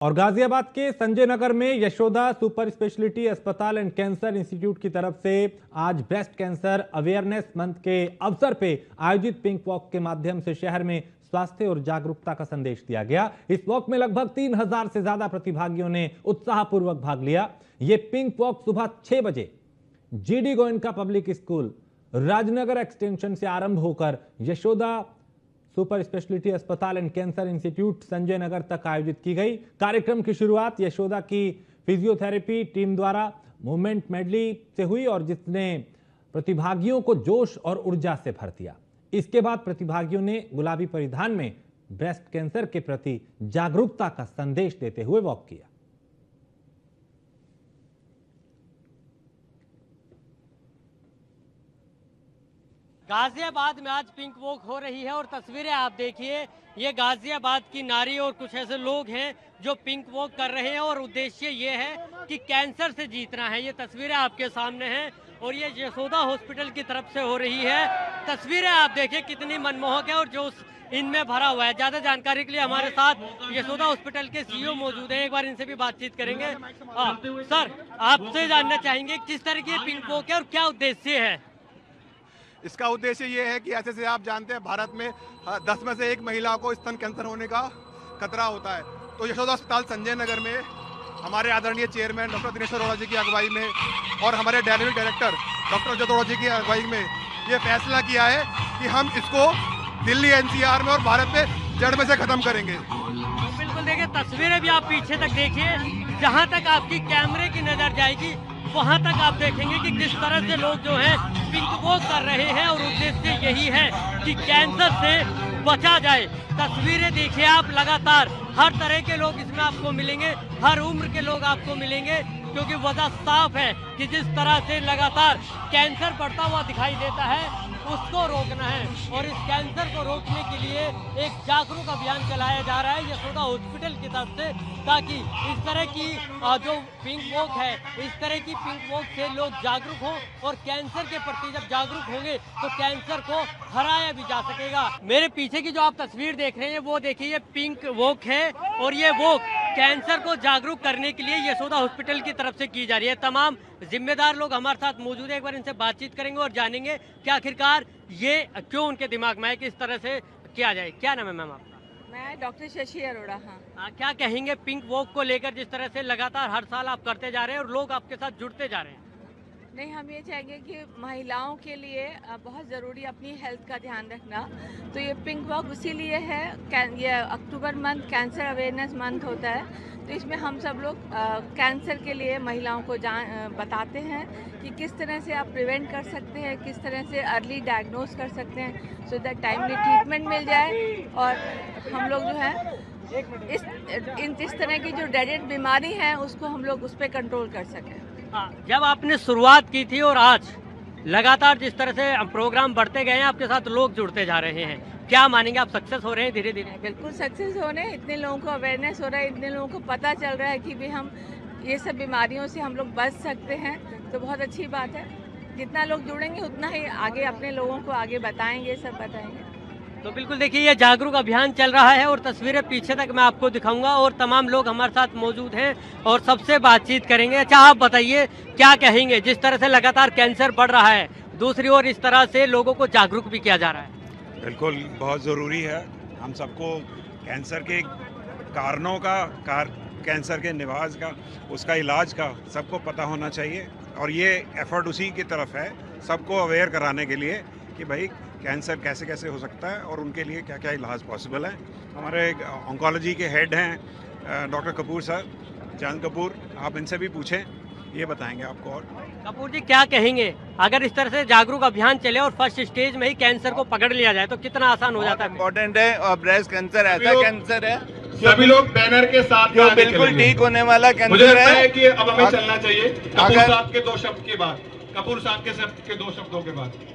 और गाजियाबाद के संजय नगर में यशोदा सुपर स्पेशलिटी अस्पताल एंड कैंसर इंस्टीट्यूट की तरफ से आज ब्रेस्ट कैंसर अवेयरनेस मंथ के अवसर पे आयोजित पिंक वॉक के माध्यम से शहर में स्वास्थ्य और जागरूकता का संदेश दिया गया। इस वॉक में लगभग 3000 से ज्यादा प्रतिभागियों ने उत्साहपूर्वक भाग लिया। ये पिंक वॉक सुबह 6 बजे GD Goenka public school Rajnagar extension से आरंभ होकर यशोदा सुपर स्पेशलिटी अस्पताल and cancer institute Sanjay Nagar तक आयोजित की गई। कार्यक्रम की शुरुआत यशोदा की फिजियोथेरेपी टीम द्वारा मूवमेंट मेडली से हुई और जिसने प्रतिभागियों को जोश और ऊर्जा से भर दिया। इसके बाद प्रतिभागियों ने गुलाबी परिधान में ब्रेस्ट कैंसर के प्रति जागरूकता का संदेश देते हुए वॉक किया। गाजियाबाद में आज पिंक वॉक हो रही है और तस्वीरें आप देखिए, ये गाजियाबाद की नारी और कुछ ऐसे लोग हैं जो पिंक वॉक कर रहे हैं और उद्देश्य ये है कि कैंसर से जीतना है। ये तस्वीरें आपके सामने हैं और ये यशोदा हॉस्पिटल की तरफ से हो रही है। तस्वीरें आप देखिए कितनी मनमोहक है और जो इनमें भरा हुआ है। ज्यादा जानकारी के लिए हमारे साथ यशोदा हॉस्पिटल के सीईओ मौजूद हैं, एक बार इनसे भी बातचीत करेंगे। सर, आपसे जानना चाहेंगे किस तरह की पिंक वॉक है और क्या उद्देश्य है? इसका उद्देश्य ये है कि ऐसे आप जानते हैं भारत में 10 में से 1 महिला को स्तन कैंसर होने का खतरा होता है। तो यशोदा अस्पताल संजय नगर में हमारे आदरणीय चेयरमैन डॉक्टर दिनेश्वर अरोड़ा जी की अगुवाई में और हमारे director director doctor Ajay Arora ji की अगुवाई में ये फैसला किया है कि हम इसको दिल्ली एनसीआर में और भारत में जड़ में से खत्म करेंगे। तो बिल्कुल देखिए, तस्वीरें भी आप पीछे तक देखिए, जहाँ तक आपकी कैमरे की नजर जाएगी वहां तक आप देखेंगे कि किस तरह से लोग जो हैं पिंक वॉक कर रहे हैं और उद्देश्य यही है कि कैंसर से बचा जाए। तस्वीरें देखिए आप, लगातार हर तरह के लोग इसमें आपको मिलेंगे, हर उम्र के लोग आपको मिलेंगे, क्योंकि वजह साफ है कि जिस तरह से लगातार कैंसर बढ़ता हुआ दिखाई देता है उसको रोकना है और इस कैंसर को रोकने के लिए एक जागरूक अभियान चलाया जा रहा है यशोदा हॉस्पिटल की तरफ से, ताकि इस तरह की जो पिंक वॉक है, इस तरह की पिंक वॉक से लोग जागरूक हों और कैंसर के प्रति जब जागरूक होंगे तो कैंसर को हराया भी जा सकेगा। मेरे पीछे की जो आप तस्वीर देख रहे हैं वो देखिए, ये पिंक वॉक है और ये वॉक कैंसर को जागरूक करने के लिए यशोदा हॉस्पिटल की तरफ से की जा रही है। तमाम जिम्मेदार लोग हमारे साथ मौजूद है, एक बार इनसे बातचीत करेंगे और जानेंगे कि आखिरकार ये क्यों उनके दिमाग में है कि इस तरह से किया जाए। क्या नाम है मैम आपका? मैं डॉक्टर शशि अरोड़ा। हाँ, क्या कहेंगे पिंक वॉक को लेकर, जिस तरह से लगातार हर साल आप करते जा रहे हैं और लोग आपके साथ जुड़ते जा रहे हैं? नहीं, हम ये चाहेंगे कि महिलाओं के लिए बहुत ज़रूरी अपनी हेल्थ का ध्यान रखना। तो ये पिंक वॉक उसी लिए है, ये अक्टूबर मंथ कैंसर अवेयरनेस मंथ होता है, तो इसमें हम सब लोग कैंसर के लिए महिलाओं को बताते हैं कि किस तरह से आप प्रिवेंट कर सकते हैं, किस तरह से अर्ली डायग्नोज कर सकते हैं, सो दैट टाइमली ट्रीटमेंट मिल जाए और हम लोग जो है इस तरह की जो डेडेड बीमारी है उसको हम लोग उस पर कंट्रोल कर सकें। जब आपने शुरुआत की थी और आज लगातार जिस तरह से प्रोग्राम बढ़ते गए हैं, आपके साथ लोग जुड़ते जा रहे हैं, क्या मानेंगे आप सक्सेस हो रहे हैं धीरे धीरे? बिल्कुल सक्सेस हो रहे हैं, इतने लोगों को अवेयरनेस हो रहा है, इतने लोगों को पता चल रहा है कि भी हम ये सब बीमारियों से हम लोग बच सकते हैं, तो बहुत अच्छी बात है। जितना लोग जुड़ेंगे उतना ही आगे अपने लोगों को आगे बताएंगे, सब बताएंगे। तो बिल्कुल देखिए, ये जागरूक अभियान चल रहा है और तस्वीरें पीछे तक मैं आपको दिखाऊंगा और तमाम लोग हमारे साथ मौजूद हैं और सबसे बातचीत करेंगे। अच्छा, आप बताइए क्या कहेंगे, जिस तरह से लगातार कैंसर बढ़ रहा है, दूसरी ओर इस तरह से लोगों को जागरूक भी किया जा रहा है? बिल्कुल बहुत ज़रूरी है। हम सबको कैंसर के कारणों का, कैंसर के निवाज का, उसका इलाज का सबको पता होना चाहिए और ये एफर्ट उसी की तरफ है, सबको अवेयर कराने के लिए कि भाई कैंसर कैसे कैसे हो सकता है और उनके लिए क्या क्या इलाज पॉसिबल है। हमारे ऑन्कोलॉजी के हेड हैं डॉक्टर कपूर सर, चांद कपूर, आप इनसे भी पूछें, ये बताएंगे आपको। और कपूर जी, क्या कहेंगे अगर इस तरह से जागरूक अभियान चले और फर्स्ट स्टेज में ही कैंसर को पकड़ लिया जाए तो कितना आसान हो जाता है? इम्पोर्टेंट है और ब्रेस्ट कैंसर ऐसा कैंसर है सभी लोग बैनर के साथ जो बिल्कुल ठीक होने वाला कैंसर है। मुझे लगता है कि अब हमें चलना चाहिए कपूर साहब के 2 शब्द के बाद, कपूर साहब के 2 शब्दों के बाद।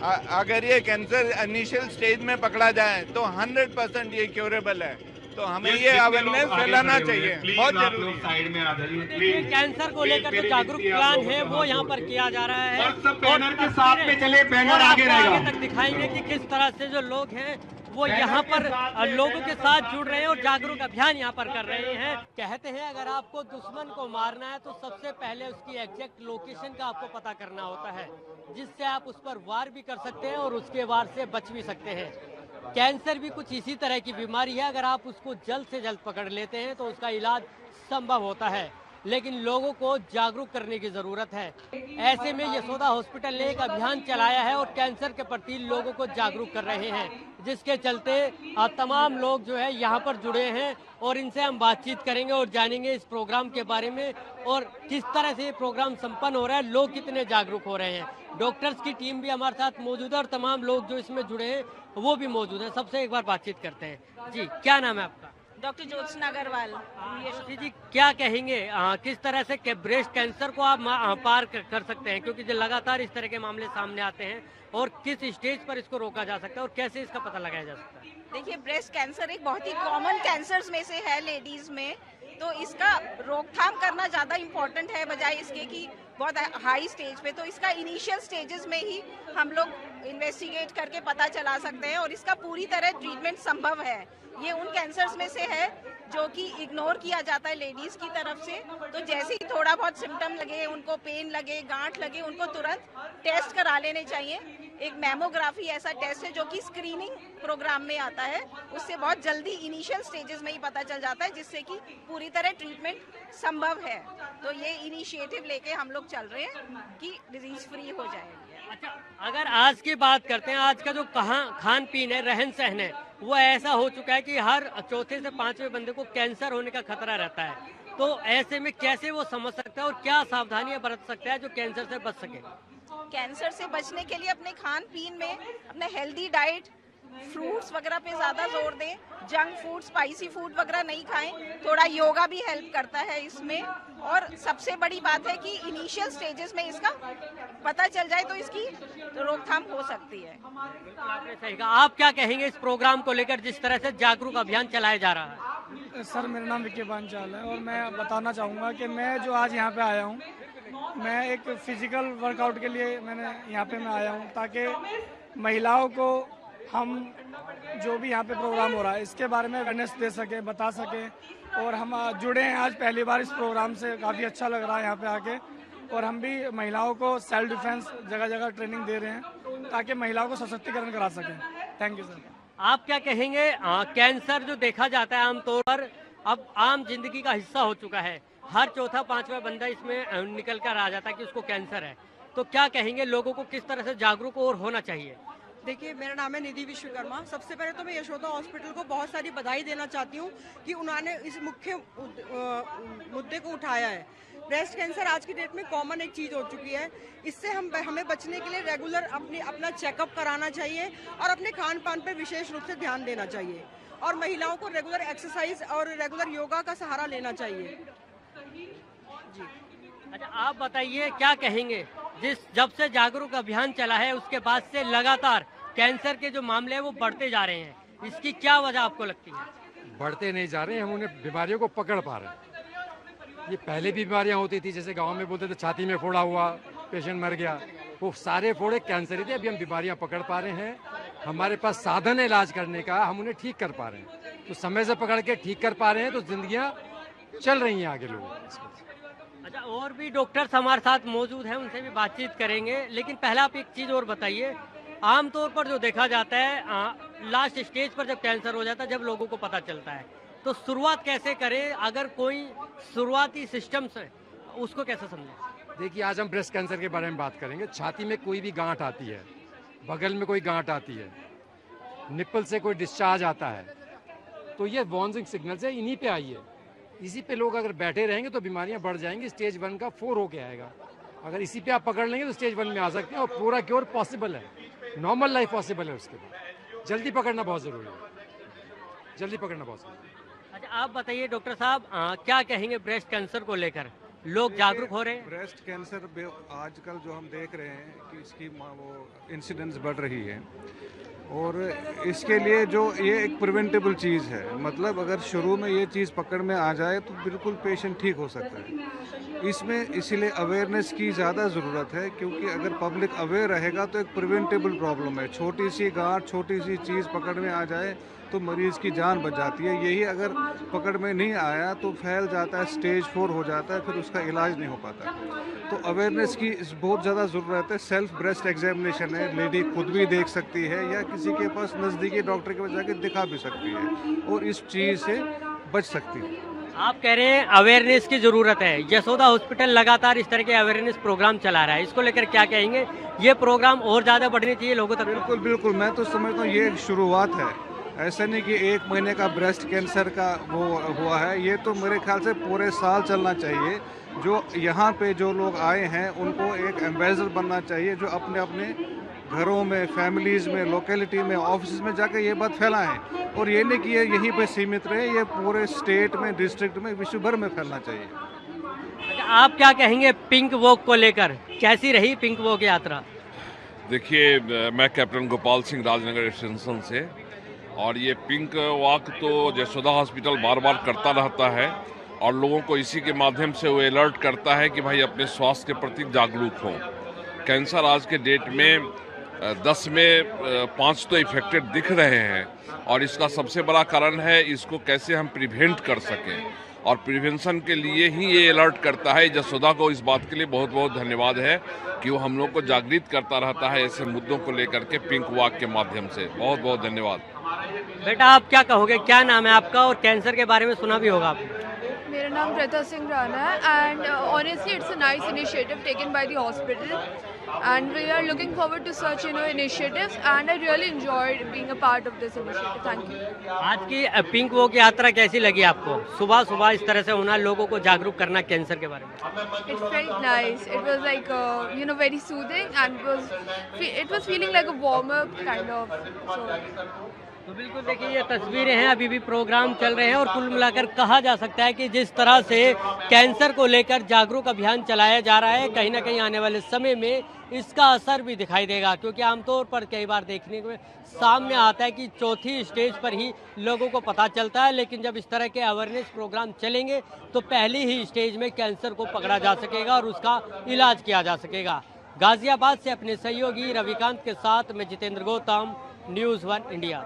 अगर ये कैंसर इनिशियल स्टेज में पकड़ा जाए तो 100% ये क्योरेबल है, तो हमें ये अवेयरनेस फैलाना चाहिए, बहुत जरूरी है। साइड में आ जाइए, कैंसर को लेकर जो जागरूक प्लान है वो यहाँ पर किया जा रहा है और सब बैनर के साथ में चले, बैनर आगे रहेगा। तक दिखाएंगे कि किस तरह से जो लोग हैं वो यहाँ पर लोगों के साथ जुड़ रहे हैं और जागरूक अभियान यहाँ पर कर रहे हैं। कहते हैं अगर आपको दुश्मन को मारना है तो सबसे पहले उसकी एग्जैक्ट लोकेशन का आपको पता करना होता है, जिससे आप उस पर वार भी कर सकते हैं और उसके वार से बच भी सकते हैं। कैंसर भी कुछ इसी तरह की बीमारी है, अगर आप उसको जल्द से जल्द पकड़ लेते हैं तो उसका इलाज संभव होता है, लेकिन लोगों को जागरूक करने की जरूरत है। ऐसे में यशोदा हॉस्पिटल ने एक अभियान चलाया है और कैंसर के प्रति लोगों को जागरूक कर रहे हैं, जिसके चलते तमाम लोग जो है यहाँ पर जुड़े हैं और इनसे हम बातचीत करेंगे और जानेंगे इस प्रोग्राम के बारे में और किस तरह से ये प्रोग्राम संपन्न हो रहा है, लोग कितने जागरूक हो रहे हैं। डॉक्टर्स की टीम भी हमारे साथ मौजूद है और तमाम लोग जो इसमें जुड़े हैं वो भी मौजूद हैं। सबसे एक बार बातचीत करते हैं। जी, क्या नाम है आपका? डॉक्टर ज्योत्सना अग्रवाल। जी, क्या कहेंगे किस तरह से ब्रेस्ट कैंसर को आप पार कर सकते हैं, क्योंकि जो लगातार इस तरह के मामले सामने आते हैं, और किस स्टेज पर इसको रोका जा सकता है और कैसे इसका पता लगाया जा सकता है? देखिए, ब्रेस्ट कैंसर एक बहुत ही कॉमन कैंसर्स में से है लेडीज में, तो इसका रोकथाम करना ज़्यादा इम्पोर्टेंट है बजाय इसके कि बहुत हाई स्टेज पे। तो इसका इनिशियल स्टेजेस में ही हम लोग इन्वेस्टिगेट करके पता चला सकते हैं और इसका पूरी तरह ट्रीटमेंट संभव है। ये उन कैंसर्स में से है जो कि इग्नोर किया जाता है लेडीज की तरफ से। तो जैसे ही थोड़ा बहुत सिम्टम लगे, उनको पेन लगे, गांठ लगे, उनको तुरंत टेस्ट करा लेने चाहिए। एक मैमोग्राफी ऐसा टेस्ट है जो कि स्क्रीनिंग प्रोग्राम में आता है, उससे बहुत जल्दी इनिशियल स्टेजेस में ही पता चल जाता है, जिससे कि पूरी तरह ट्रीटमेंट संभव है। तो ये इनिशिएटिव लेके हम लोग चल रहे हैं कि डिजीज फ्री हो जाएगी। अच्छा, अगर आज की बात करते हैं, आज का जो खान पीन है, रहन सहन है, वो ऐसा हो चुका है कि हर चौथे से पांचवें बंदे को कैंसर होने का खतरा रहता है। तो ऐसे में कैसे वो समझ सकता है और क्या सावधानियां बरत सकता है जो कैंसर से बच सके? कैंसर से बचने के लिए अपने खान पीन में अपने हेल्दी डाइट, फ्रूट्स वगैरह पे ज्यादा जोर दें, जंक फूड, स्पाइसी फूड वगैरह नहीं खाएं। थोड़ा योगा भी हेल्प करता है इसमें। और सबसे बड़ी बात है कि इनिशियल स्टेजेस में इसका पता चल जाए तो इसकी रोकथाम हो सकती है। आपने सही कहा। आप क्या कहेंगे इस प्रोग्राम को लेकर, जिस तरह से जागरूक अभियान चलाया जा रहा है? सर, मेरा नाम विक्की बांचाल है और मैं बताना चाहूँगा कि मैं जो आज यहाँ पे आया हूँ, मैं एक फिजिकल वर्कआउट के लिए यहाँ पे आया हूँ, ताकि महिलाओं को हम जो भी यहाँ पे प्रोग्राम हो रहा है इसके बारे में अवेयरनेस दे सके, बता सके। और हम जुड़े हैं आज पहली बार इस प्रोग्राम से, काफ़ी अच्छा लग रहा है यहाँ पे आके। और हम भी महिलाओं को सेल्फ डिफेंस जगह जगह ट्रेनिंग दे रहे हैं ताकि महिलाओं को सशक्तिकरण करा सकें। Thank you sir. आप क्या कहेंगे? कैंसर जो देखा जाता है आमतौर पर अब आम जिंदगी का हिस्सा हो चुका है, हर चौथा पांचवा बंदा इसमें निकल कर आ जाता है कि उसको कैंसर है। तो क्या कहेंगे, लोगों को किस तरह से जागरूक और होना चाहिए? देखिए, मेरा नाम है निधि विश्वकर्मा। सबसे पहले तो मैं यशोदा हॉस्पिटल को बहुत सारी बधाई देना चाहती हूँ कि उन्होंने इस मुख्य मुद्दे को उठाया है। ब्रेस्ट कैंसर आज की डेट में कॉमन एक चीज़ हो चुकी है। इससे हमें बचने के लिए रेगुलर अपना चेकअप कराना चाहिए और अपने खान पान पर विशेष रूप से ध्यान देना चाहिए और महिलाओं को रेगुलर एक्सरसाइज और रेगुलर योगा का सहारा लेना चाहिए। जी। अच्छा, आप बताइए क्या कहेंगे, जब से जागरूक अभियान चला है उसके बाद से लगातार कैंसर के जो मामले हैं वो बढ़ते जा रहे हैं, इसकी क्या वजह आपको लगती है? बढ़ते नहीं जा रहे हैं, हम उन्हें बीमारियों को पकड़ पा रहे हैं। ये पहले भी बीमारियां होती थी, जैसे गांव में बोलते थे छाती में फोड़ा हुआ, पेशेंट मर गया, वो सारे फोड़े कैंसर ही थे। अभी हम बीमारियां पकड़ पा रहे हैं, हमारे पास साधन है इलाज करने का, हम उन्हें ठीक कर पा रहे हैं। तो समय से पकड़ के ठीक कर पा रहे हैं तो जिंदगियां चल रही हैं आगे लोगों की। अच्छा, और भी डॉक्टर्स हमारे साथ मौजूद हैं, उनसे भी बातचीत करेंगे, लेकिन पहले आप एक चीज़ और बताइए। आमतौर पर जो देखा जाता है लास्ट स्टेज पर जब कैंसर हो जाता है, जब लोगों को पता चलता है, तो शुरुआत कैसे करें? अगर कोई शुरुआती सिस्टम्स है उसको कैसे समझें? देखिए, आज हम ब्रेस्ट कैंसर के बारे में बात करेंगे। छाती में कोई भी गांठ आती है, बगल में कोई गांठ आती है, निप्पल से कोई डिस्चार्ज आता है, तो ये वार्निंग सिग्नल्स है, इन्हीं पे आई है। इसी पे लोग अगर बैठे रहेंगे तो बीमारियां बढ़ जाएंगी। स्टेज 1 का 4 होके आएगा। अगर इसी पे आप पकड़ लेंगे तो स्टेज 1 में आ सकते हैं और पूरा क्योर पॉसिबल है, नॉर्मल लाइफ पॉसिबल है। उसके बाद जल्दी पकड़ना बहुत ज़रूरी है, जल्दी पकड़ना बहुत ज़रूरी है। अच्छा, आप बताइए डॉक्टर साहब, क्या कहेंगे ब्रेस्ट कैंसर को लेकर? लोग जागरूक हो रहे हैं? ब्रेस्ट कैंसर आजकल जो हम देख रहे हैं कि इसकी वो इंसिडेंस बढ़ रही है, और इसके लिए जो ये एक प्रिवेंटेबल चीज़ है, मतलब अगर शुरू में ये चीज़ पकड़ में आ जाए तो बिल्कुल पेशेंट ठीक हो सकता है। इसमें इसीलिए अवेयरनेस की ज़्यादा ज़रूरत है, क्योंकि अगर पब्लिक अवेयर रहेगा तो एक प्रिवेंटेबल प्रॉब्लम है। छोटी सी गांठ, छोटी सी चीज़ पकड़ में आ जाए तो मरीज़ की जान बच जाती है। यही अगर पकड़ में नहीं आया तो फैल जाता है, स्टेज 4 हो जाता है, फिर उसका इलाज नहीं हो पाता। तो अवेयरनेस की बहुत ज़्यादा ज़रूरत है। सेल्फ ब्रेस्ट एग्जामिनेशन है, लेडी खुद भी देख सकती है या किसी के पास नज़दीकी डॉक्टर के पास जाकर दिखा भी सकती है और इस चीज़ से बच सकती है। आप कह रहे हैं अवेयरनेस की ज़रूरत है। यशोदा हॉस्पिटल लगातार इस तरह के अवेयरनेस प्रोग्राम चला रहा है, इसको लेकर क्या कहेंगे? ये प्रोग्राम और ज़्यादा बढ़ने चाहिए लोगों तक? बिल्कुल बिल्कुल, मैं तो समझता हूँ ये एक शुरुआत है। ऐसा नहीं कि 1 महीने का ब्रेस्ट कैंसर का वो हुआ है, ये तो मेरे ख्याल से पूरे साल चलना चाहिए। जो यहाँ पे जो लोग आए हैं उनको एक एम्बेसडर बनना चाहिए, जो अपने अपने घरों में, फैमिलीज़ में, लोकेलिटी में, ऑफिस में जाकर ये बात फैलाएं। और ये नहीं कि ये यहीं पे सीमित रहे, ये पूरे स्टेट में, डिस्ट्रिक्ट में, विश्व भर में फैलना चाहिए। अच्छा, आप क्या कहेंगे पिंक वॉक को लेकर? कैसी रही पिंक वॉक यात्रा? देखिए, मैं कैप्टन गोपाल सिंह राजनगर एक्सटेंशन से, और ये पिंक वॉक तो यशोदा हॉस्पिटल बार बार करता रहता है और लोगों को इसी के माध्यम से वो अलर्ट करता है कि भाई अपने स्वास्थ्य के प्रति जागरूक हों। कैंसर आज के डेट में 10 में 5 तो इफेक्टेड दिख रहे हैं, और इसका सबसे बड़ा कारण है इसको कैसे हम प्रिवेंट कर सकें, और प्रिवेंशन के लिए ही ये अलर्ट करता है। यशोदा को इस बात के लिए बहुत बहुत धन्यवाद है कि वो हम लोग को जागृत करता रहता है ऐसे मुद्दों को लेकर के पिंक वॉक के माध्यम से। बहुत बहुत धन्यवाद। बेटा, आप क्या कहोगे? क्या नाम है आपका? और कैंसर के बारे में सुना भी होगा आपने। मेरा नाम प्रथा सिंह राणा है, and honestly it's a nice initiative taken by the hospital, and we are looking forward to such initiatives, and I really enjoyed being a part of this initiative. Thank you. आज की पिंक वॉक यात्रा कैसी लगी आपको? सुबह सुबह इस तरह से होना, लोगों को जागरूक करना कैंसर के बारे में। It felt nice. It was like very soothing, and it was feeling like a warm up kind of. तो बिल्कुल देखिए, ये तस्वीरें हैं, अभी भी प्रोग्राम चल रहे हैं, और कुल मिलाकर कहा जा सकता है कि जिस तरह से कैंसर को लेकर जागरूक अभियान चलाया जा रहा है, कहीं ना कहीं आने वाले समय में इसका असर भी दिखाई देगा। क्योंकि आमतौर पर कई बार देखने में सामने आता है कि चौथी स्टेज पर ही लोगों को पता चलता है, लेकिन जब इस तरह के अवेयरनेस प्रोग्राम चलेंगे तो पहली ही स्टेज में कैंसर को पकड़ा जा सकेगा और उसका इलाज किया जा सकेगा। गाजियाबाद से अपने सहयोगी रविकांत के साथ मैं जितेंद्र गौतम, न्यूज़ 1 इंडिया।